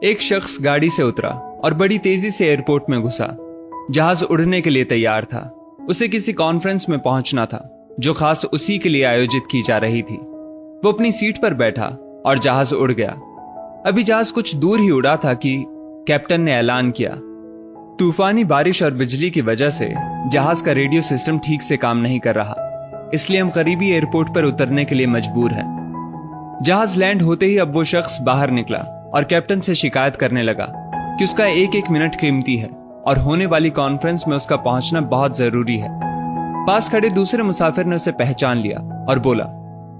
एक शख्स गाड़ी से उतरा और बड़ी तेजी से एयरपोर्ट में घुसा। जहाज उड़ने के लिए तैयार था। उसे किसी कॉन्फ्रेंस में पहुंचना था जो खास उसी के लिए आयोजित की जा रही थी। वो अपनी सीट पर बैठा और जहाज उड़ गया। अभी जहाज कुछ दूर ही उड़ा था कि कैप्टन ने ऐलान किया, तूफानी बारिश और बिजली की वजह से जहाज का रेडियो सिस्टम ठीक से काम नहीं कर रहा, इसलिए हम करीबी एयरपोर्ट पर उतरने के लिए मजबूर हैं। जहाज लैंड होते ही अब वो शख्स बाहर निकला और कैप्टन से शिकायत करने लगा कि उसका एक एक मिनट कीमती है और होने वाली कॉन्फ्रेंस में उसका पहुंचना बहुत जरूरी है। पास खड़े दूसरे मुसाफिर ने उसे पहचान लिया और बोला,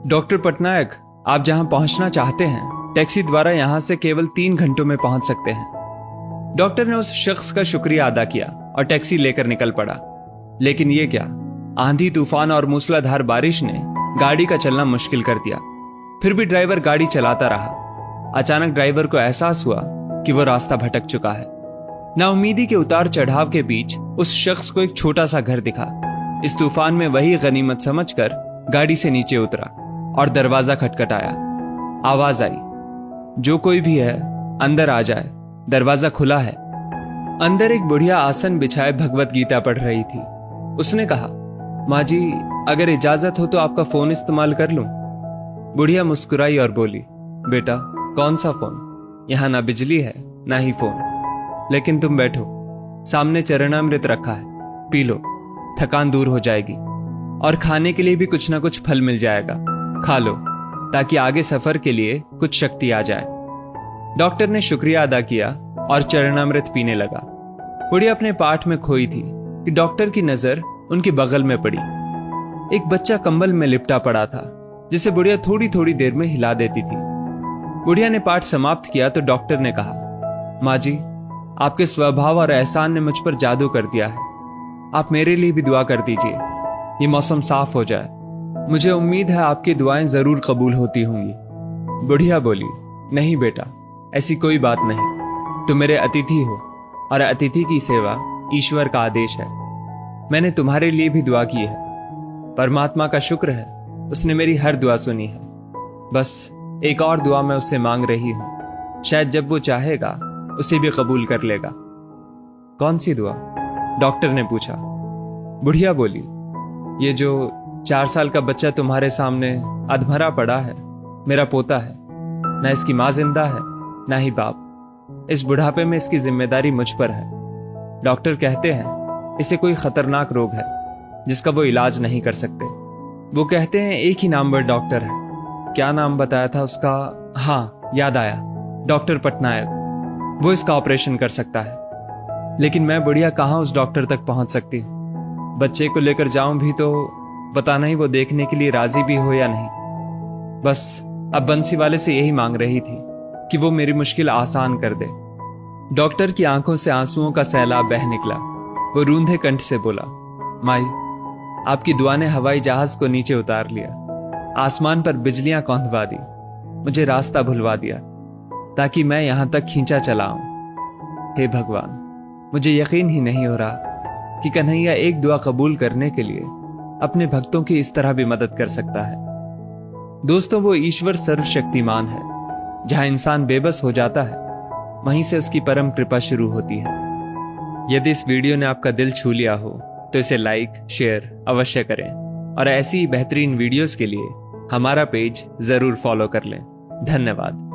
डॉक्टर पटनायक, आप जहां पहुंचना चाहते हैं टैक्सी द्वारा यहां से केवल 3 घंटों में पहुंच सकते हैं। डॉक्टर ने उस शख्स का शुक्रिया अदा किया और टैक्सी लेकर निकल पड़ा। लेकिन ये क्या, आंधी तूफान और मूसलाधार बारिश ने गाड़ी का चलना मुश्किल कर दिया। फिर भी ड्राइवर गाड़ी चलाता रहा। अचानक ड्राइवर को एहसास हुआ कि वो रास्ता भटक चुका है। नाउमीदी के उतार चढ़ाव के बीच उस शख्स को एक छोटा सा घर दिखा। इस तूफान में वही गनीमत समझकर गाड़ी से नीचे उतरा और दरवाजा खटखटाया। आवाज आई, जो कोई भी है अंदर आ जाए, दरवाजा खुला है। अंदर एक बुढ़िया आसन बिछाए भगवत गीता पढ़ रही थी। उसने कहा, माँ जी, अगर इजाजत हो तो आपका फोन इस्तेमाल कर लूं। बुढ़िया मुस्कुराई और बोली, बेटा, कौन सा फोन? यहां ना बिजली है ना ही फोन। लेकिन तुम बैठो, सामने चरणामृत रखा है, पी लो, थकान दूर हो जाएगी और खाने के लिए भी कुछ ना कुछ फल मिल जाएगा, खा लो ताकि आगे सफर के लिए कुछ शक्ति आ जाए। डॉक्टर ने शुक्रिया अदा किया और चरणामृत पीने लगा। बुढ़िया अपने पाठ में खोई थी कि डॉक्टर की नजर उनके बगल में पड़ी। एक बच्चा कंबल में लिपटा पड़ा था जिसे बुढ़िया थोड़ी थोड़ी देर में हिला देती थी। बुढ़िया ने पाठ समाप्त किया तो डॉक्टर ने कहा, माँ जी, आपके स्वभाव और एहसान ने मुझ पर जादू कर दिया है। आप मेरे लिए भी दुआ कर दीजिए, ये मौसम साफ हो जाए। मुझे उम्मीद है आपकी दुआएं जरूर कबूल होती होंगी। बुढ़िया बोली, नहीं बेटा, ऐसी कोई बात नहीं। तुम मेरे अतिथि हो और अतिथि की सेवा ईश्वर का आदेश है। मैंने तुम्हारे लिए भी दुआ की है। परमात्मा का शुक्र है, उसने मेरी हर दुआ सुनी है। बस एक और दुआ मैं उससे मांग रही हूं, शायद जब वो चाहेगा उसे भी कबूल कर लेगा। कौन सी दुआ? डॉक्टर ने पूछा। बुढ़िया बोली, ये जो 4 साल का बच्चा तुम्हारे सामने अधमरा पड़ा है, मेरा पोता है। ना इसकी माँ जिंदा है ना ही बाप। इस बुढ़ापे में इसकी जिम्मेदारी मुझ पर है। डॉक्टर कहते हैं इसे कोई खतरनाक रोग है जिसका वो इलाज नहीं कर सकते। वो कहते हैं एक ही नामवर डॉक्टर है। क्या नाम बताया था उसका? हाँ, याद आया, डॉक्टर पटनायक। वो इसका ऑपरेशन कर सकता है। लेकिन मैं बुढ़िया कहाँ उस डॉक्टर तक पहुंच सकती हूँ? बच्चे को लेकर जाऊं भी तो पता नहीं वो देखने के लिए राजी भी हो या नहीं। बस अब बंसी वाले से यही मांग रही थी कि वो मेरी मुश्किल आसान कर दे। डॉक्टर की आंखों से आंसुओं का सैलाब बह निकला। वो रूंधे कंठ से बोला, माई, आपकी दुआ ने हवाई जहाज को नीचे उतार लिया, आसमान पर बिजलियां कौंधवा दी, मुझे रास्ता भुलवा दिया ताकि मैं यहां तक खींचा चला आऊं। हे भगवान, मुझे यकीन ही नहीं हो रहा कि कन्हैया एक दुआ कबूल करने के लिए अपने भक्तों की इस तरह भी मदद कर सकता है। दोस्तों, वो ईश्वर सर्वशक्तिमान है। जहां इंसान बेबस हो जाता है वहीं से उसकी परम कृपा शुरू होती है। यदि इस वीडियो ने आपका दिल छू लिया हो तो इसे लाइक शेयर अवश्य करें और ऐसी ही बेहतरीन वीडियोस के लिए हमारा पेज जरूर फॉलो कर लें। धन्यवाद।